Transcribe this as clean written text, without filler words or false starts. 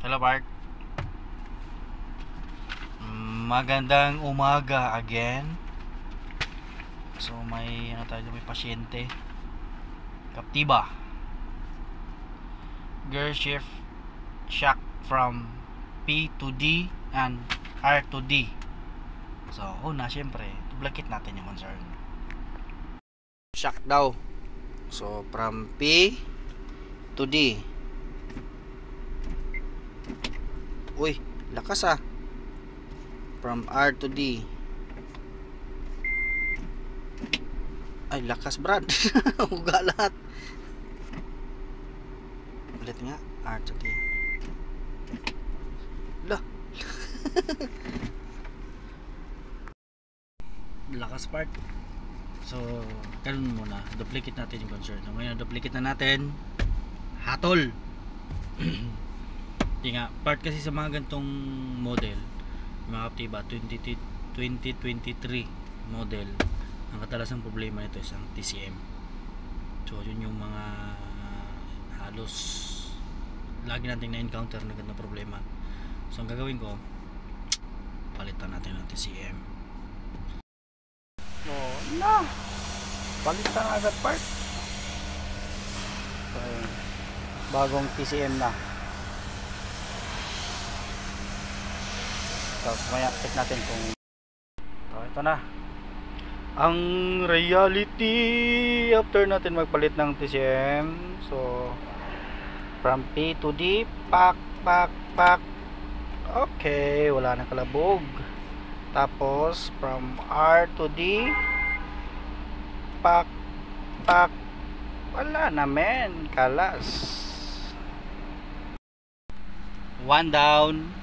Hello, Bart. Magandang umaga again. So may may pasyente. Captiva. Gear shift shock from P to D and R to D. So una syempre, duplicate natin yung concern. Shock daw. So from P to D. Uy, lakas ah. From R to D. Ay, lakas Brad. Uga lahat. Ulit nga, R to D. Lah. Lakas part. So, ganun muna. Duplicate natin yung concern. Ngayon, duplicate na natin. Hatol. Hindi nga, part kasi sa mga gantong model, mga Captiva 2023 model, ang kadalasang problema nito is ang TCM. So yun yung mga halos lagi nating na-encounter na ganitong problema. So ang gagawin ko, palitan natin ng TCM. So na, palitan agad part. So, bagong TCM na. So, maya check natin kung ito na ang reality after natin magpalit ng TCM. So from P to D, pak. Okay, wala nang kalabog. Tapos from R to D, pak. Wala na men, kalas. One down.